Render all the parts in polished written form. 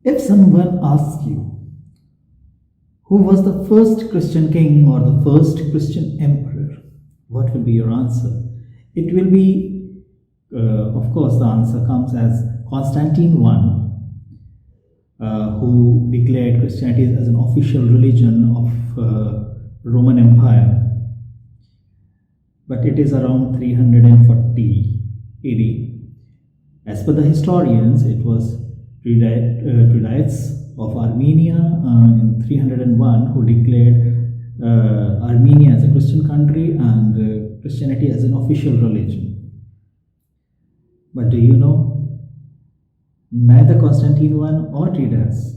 If someone asks you who was the first Christian king or the first Christian emperor, what will be your answer? It will be, of course, the answer comes as Constantine I, who declared Christianity as an official religion of Roman Empire. But it is around 340 AD. As per the historians, it was Crusades of Armenia in 301 who declared Armenia as a Christian country and Christianity as an official religion. But do you know, neither Constantine I or Crusades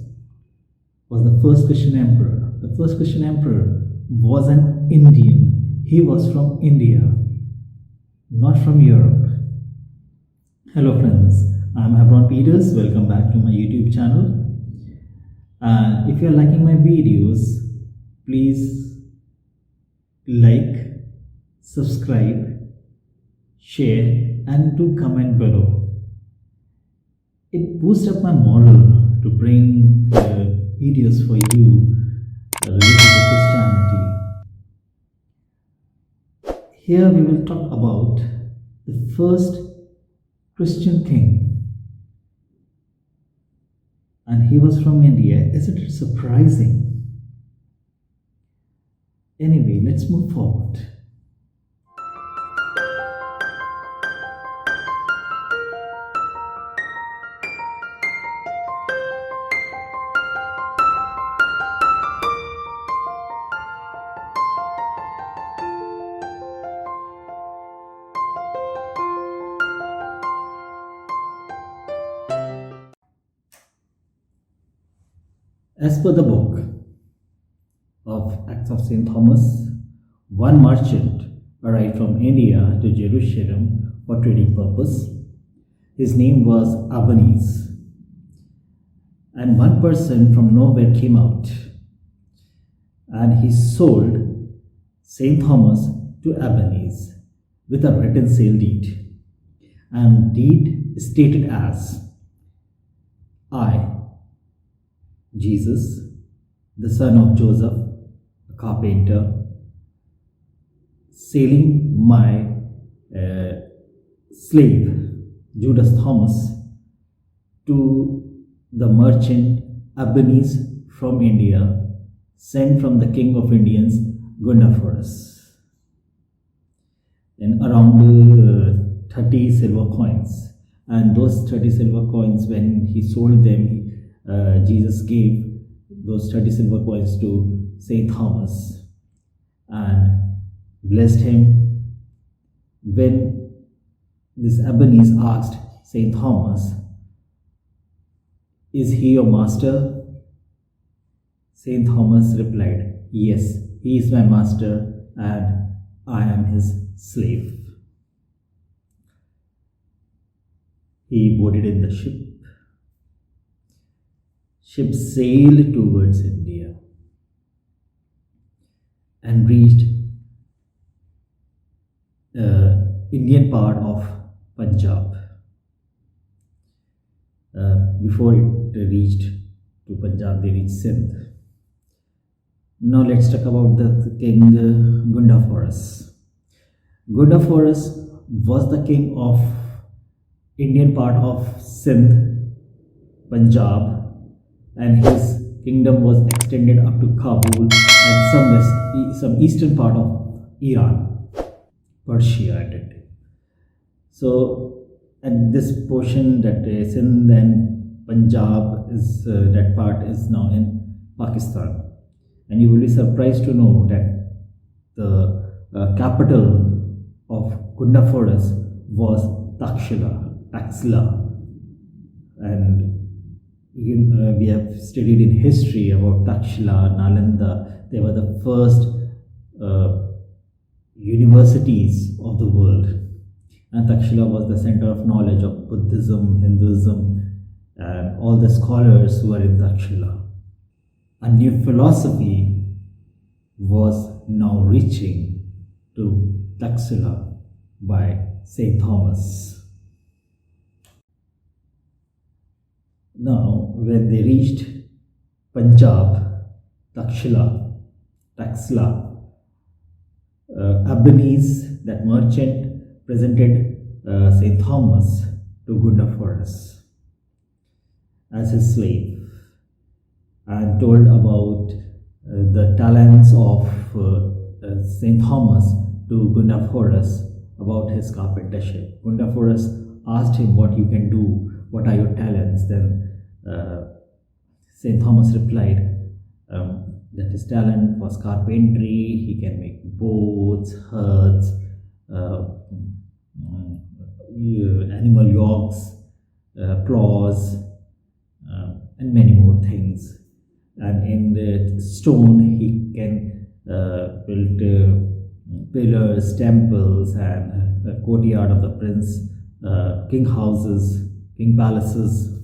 was the first Christian emperor. The first Christian emperor was an Indian. He was from India, not from Europe. Hello friends, I'm Hebron Peters. Welcome back to my YouTube channel. And if you're liking my videos, please like, subscribe, share and do comment below. It boosts up my morale to bring videos for you related to Christianity. Here we will talk about the first Christian king. And he was from India. Isn't it surprising? Anyway, let's move forward. As per the book of Acts of St. Thomas, one merchant arrived from India to Jerusalem for trading purpose. His name was Albanese. And one person from nowhere came out and he sold St. Thomas to Albanese with a written sale deed. And deed stated as, I, Jesus, the son of Joseph, a carpenter, selling my slave, Judas Thomas, to the merchant Albanese from India, sent from the king of Indians, Gundaforus. And around 30 silver coins. And those 30 silver coins, when he sold them, Jesus gave those 30 silver coins to St. Thomas and blessed him. When this Albanese asked St. Thomas, is he your master? St. Thomas replied, yes, he is my master and I am his slave. He boarded in the ship. Ship sailed towards India and reached Indian part of Punjab. Before it reached to Punjab, they reached Sindh. Now let's talk about the king Gundaforus. Gundaforus was the king of Indian part of Sindh, Punjab, and his kingdom was extended up to Kabul and some eastern part of Iran, Persia at that time. So, and this portion that Sindh and Punjab is that part is now in Pakistan, and you will be surprised to know that the capital of Gundaforus was Taxila, and we have studied in history about Taxila, Nalanda. They were the first universities of the world. And Taxila was the center of knowledge of Buddhism, Hinduism, and all the scholars who were in Taxila. A new philosophy was now reaching to Taxila by St. Thomas. Now, when they reached Punjab, Takshila, Taxila, Albanese, that merchant, presented St. Thomas to Gundaforus as his slave and told about the talents of St. Thomas to Gundaforus about his carpentership. Gundaforus asked him what you can do, what are your talents. Then St. Thomas replied that his talent was carpentry, he can make boats, huts, animal yokes, plows, and many more things. And in the stone, he can build pillars, temples, and a courtyard of the prince, king houses, king palaces.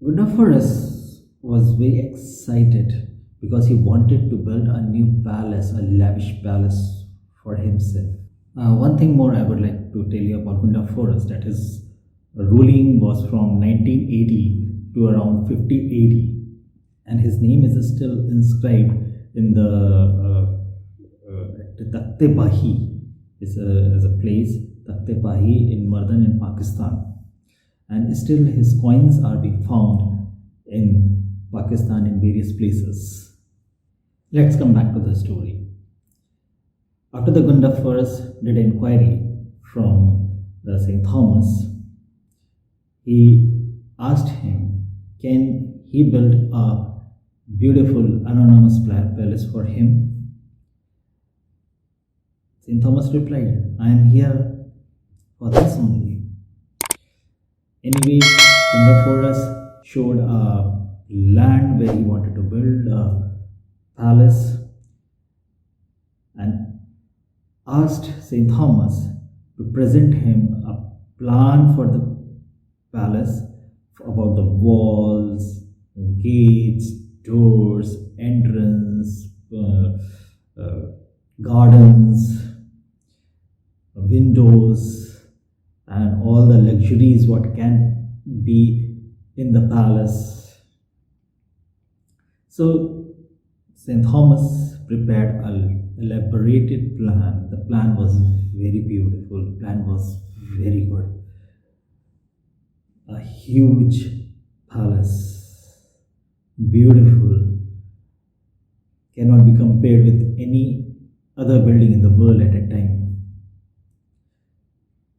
Gundaforus was very excited because he wanted to build a new palace, a lavish palace for himself. One thing more I would like to tell you about Gundaforus, that his ruling was from 1980 to around 50 AD, and his name is still inscribed in the Takhte Bahi is a place, Takhte Bahi in Mardan in Pakistan, and still his coins are being found in Pakistan in various places. Let's come back to the story. After the Gundaforus did inquiry from St. Thomas, he asked him, can he build a beautiful anonymous palace for him? St. Thomas replied, I am here for this only. Anyway, Gundaforus showed a land where he wanted to build a palace and asked St. Thomas to present him a plan for the palace, about the walls, gates, doors, entrance, gardens, windows, and all the luxuries what can be in the palace. So St. Thomas prepared an elaborated plan. The plan was very beautiful, the plan was very good. A huge palace, beautiful, cannot be compared with any other building in the world at a time.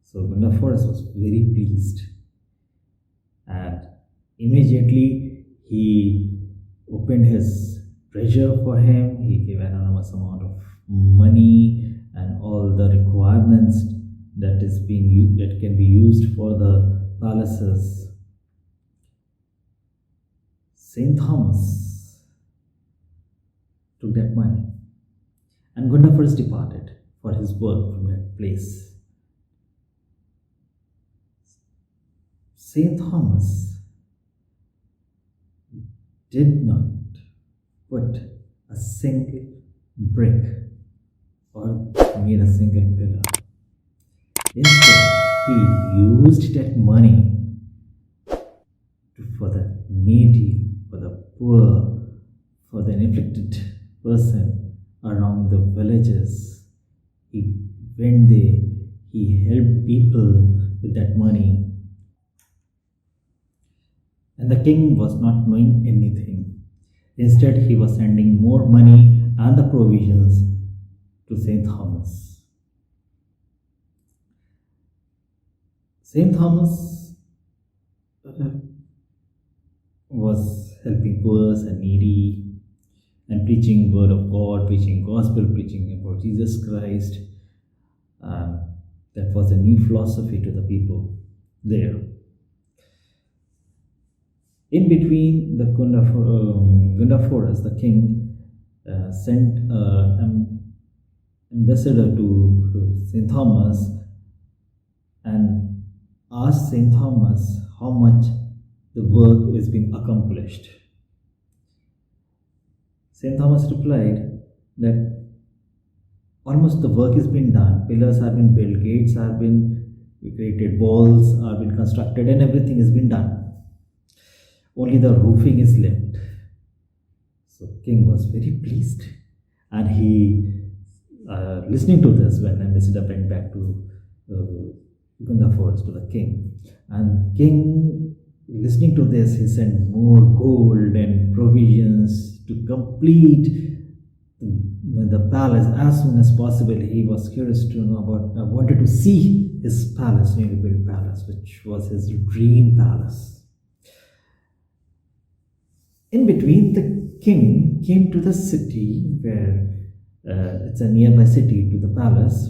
So Gundaforus was very pleased, and immediately he opened his treasure for him. He gave an enormous amount of money and all the requirements that is being used, that can be used for the palaces. St. Thomas took that money, and Gundaforus departed for his work from that place. St. Thomas did not put a single brick or made a single pillar. Instead, he used that money for the needy, for the poor, for the afflicted person around the villages. He went there, he helped people with that money. And the king was not knowing anything. Instead, he was sending more money and the provisions to St. Thomas. St. Thomas was helping poor and needy and preaching word of God, preaching gospel, preaching about Jesus Christ. That was a new philosophy to the people there. In between, the Gundaforus, the king, sent an ambassador to St. Thomas and asked St. Thomas how much the work is being accomplished. St. Thomas replied that almost the work has been done. Pillars have been built, gates have been created, walls have been constructed, and everything has been done. only the roofing is left. So king was very pleased, and he, listening to this, when Ambassador went back to Gunda forest to the king, and king, listening to this, he sent more gold and provisions to complete the palace as soon as possible. He was curious to know about, wanted to see his palace, newly built palace, which was his dream palace. In between, the king came to the city where it's a nearby city to the palace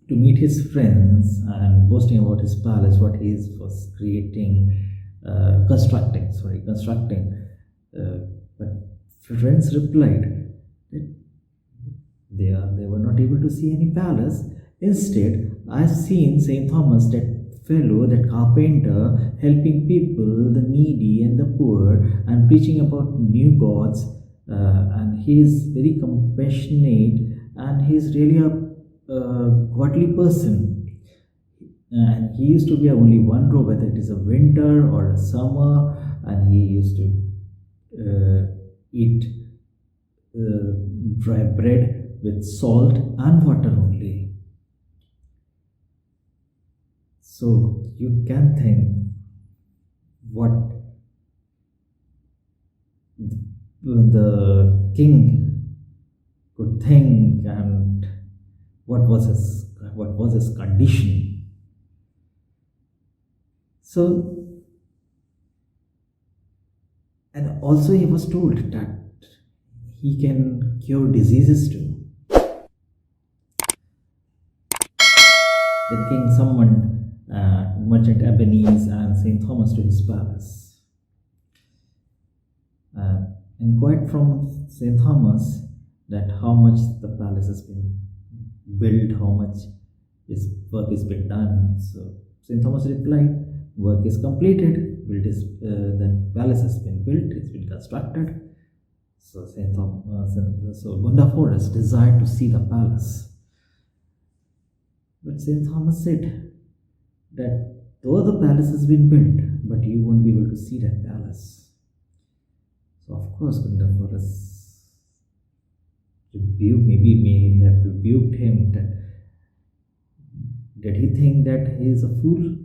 to meet his friends and boasting about his palace, what he was constructing. But friends replied that they were not able to see any palace. Instead, I've seen Saint Thomas, that fellow, that carpenter, helping people, the needy and the poor, and preaching about new gods. And he is very compassionate, and he is really a godly person. And he used to wear only one robe, whether it is a winter or a summer, and he used to eat dry bread with salt and water only. So you can think what the king could think, and what was his condition. So, and also he was told that he can cure diseases too. The king summoned merchant Ebenezer and Saint Thomas to his palace, and inquired from Saint Thomas that how much the palace has been built, how much work has been done. So Saint Thomas replied, "Work is completed. The palace has been built. It's been constructed." So so Gunda Forest desired to see the palace, but Saint Thomas said that though the palace has been built, but you won't be able to see that palace. So of course Gunda Forest may have rebuked him. That did he think that he is a fool?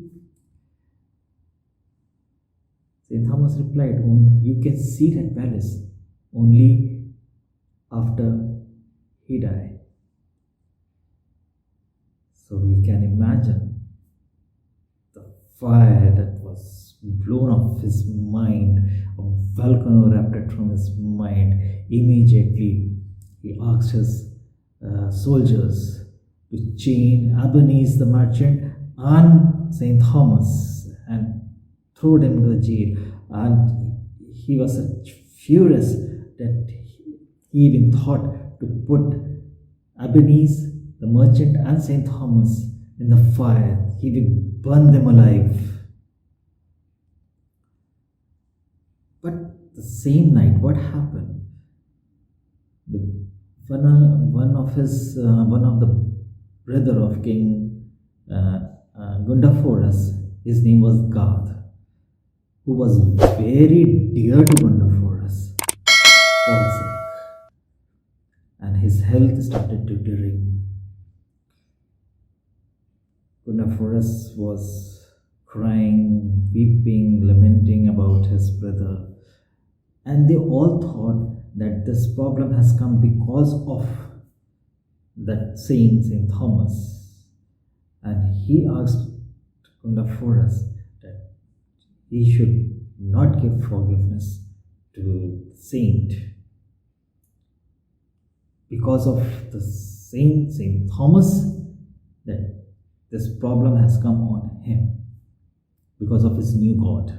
Saint Thomas replied, "You can see that palace only after he died." So we can imagine the fire that was blown off his mind, a volcano erupted from his mind. Immediately he asked his soldiers to chain Ebenezer the merchant and Saint Thomas and throw them into the jail. And he was such furious that he even thought to put Ebenezer the merchant and Saint Thomas in the fire. He will burn them alive. But the same night, what happened? One of the brother of King Gunda Forest, his name was Gad, who was very dear to Gunda Forest, fall sick, and his health started deteriorating. Gunda Forest was crying, weeping, lamenting about his brother, and they all thought that this problem has come because of that Saint Thomas. And he asked Gunda Forest that he should not give forgiveness to Saint because of the Saint Thomas, that this problem has come on him because of his new god.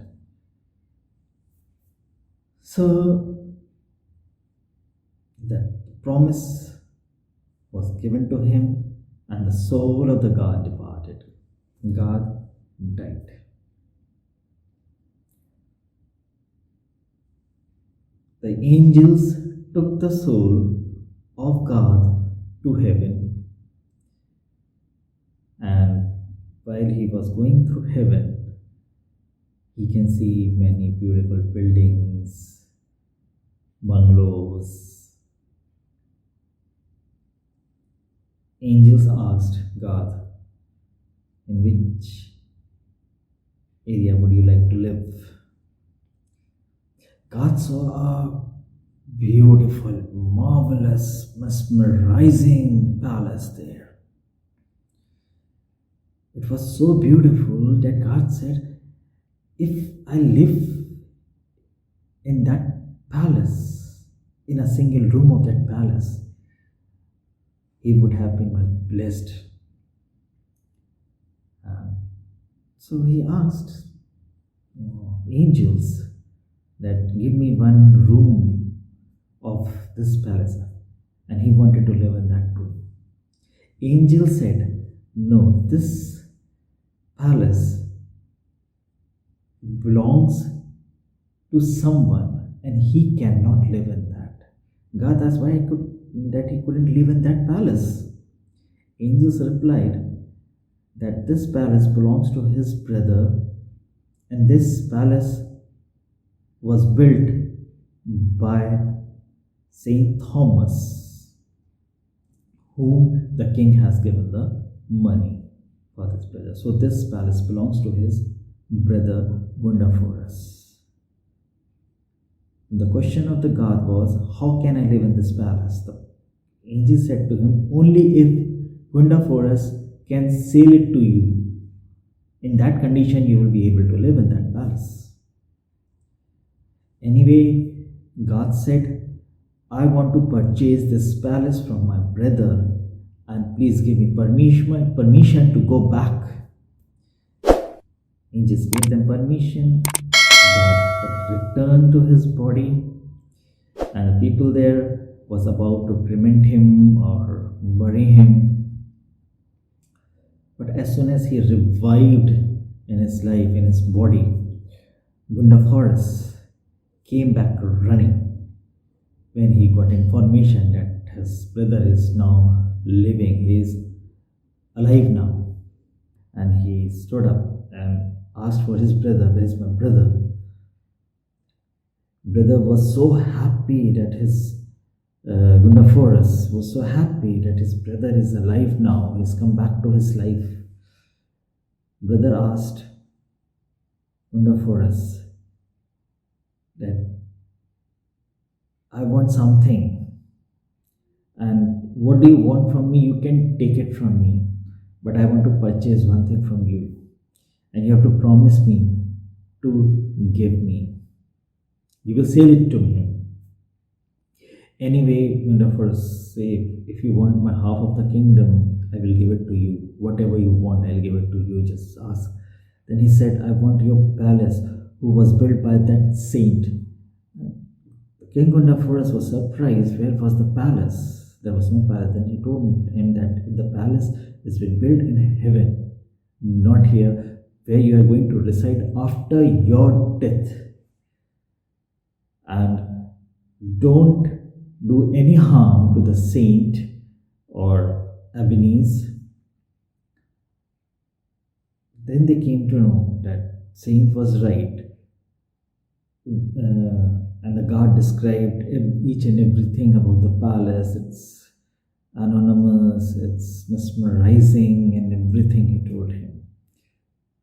So that promise was given to him, and the soul of the god departed. God died. The angels took the soul of God to heaven, and while he was going through heaven, He can see many beautiful buildings, bungalows. Angels asked God, in which area would you like to live? God saw a beautiful, marvelous, mesmerizing palace there. It was so beautiful that God said, if I live in that palace, in a single room of that palace, he would have been blessed. So he asked angels that give me one room of this palace, and he wanted to live in that room. Angel said, no, this palace belongs to someone and he cannot live in that. God asked why he couldn't live in that palace. Angels replied that this palace belongs to his brother, and this palace was built by Saint Thomas, whom the king has given the money for this brother. So this palace belongs to his brother Gundaforus. The question of the god was, how can I live in this palace? The angel said to him, only if Gundaforus can sell it to you. In that condition, you will be able to live in that palace. Anyway, God said, I want to purchase this palace from my brother, and please give me permission to go back. Angels gave them permission. God returned to his body, and the people there was about to cremate him or bury him. But as soon as he revived in his life, in his body, Gundaforus came back running when he got information that his brother is now living, he is alive now. And he stood up and asked for his brother, where is my brother? Brother was so happy that Gundaforus was so happy that his brother is alive now, he's come back to his life. Brother asked Gundaforus that I want something, and what do you want from me? You can take it from me, but I want to purchase one thing from you, and you have to promise me to give me. You will sell it to me. Anyway, Gundaforus said, if you want my half of the kingdom, I will give it to you. Whatever you want, I'll give it to you. Just ask. Then he said, I want your palace, who was built by that saint. King Gundaforus was surprised. Where was the palace? There was no palace. Then he told him that the palace has been built in heaven, not here, where you are going to reside after your death. And don't do any harm to the saint or Ebenezer. Then they came to know that saint was right. And the god described each and everything about the palace. It's anonymous, it's mesmerizing, and everything he told him.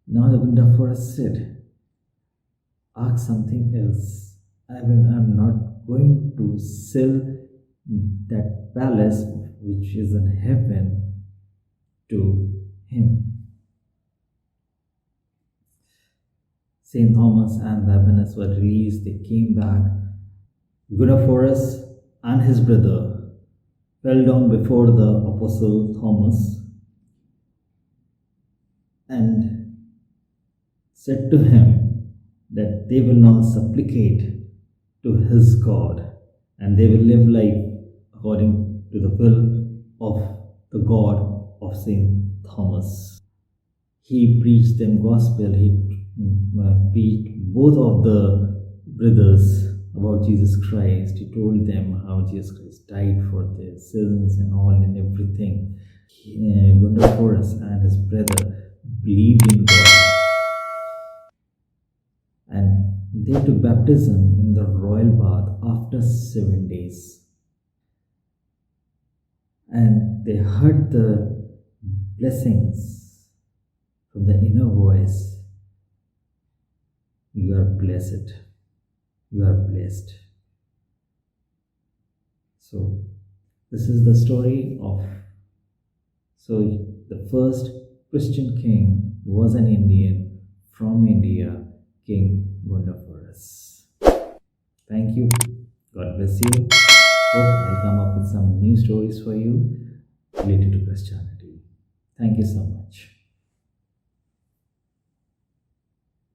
Now the Gundaforus said, ask something else. I'm not going to sell that palace which is in heaven to him. Saint Thomas and the Ebenezer were released. They came back. Gundaforus and his brother fell down before the Apostle Thomas and said to him that they will now supplicate to his God, and they will live life according to the will of the God of Saint Thomas. He preached them gospel. He preached both of the brothers about Jesus Christ. He told them how Jesus Christ died for their sins and all and everything. Gundaforus and his brother believed in God. They took baptism in the royal bath after 7 days, and they heard the blessings from the inner voice. You are blessed. You are blessed. So, this is the story of. So, the first Christian king was an Indian from India, King Gundaforus. Thank you. God bless you. Hope I'll come up with some new stories for you related to Christianity. Thank you so much.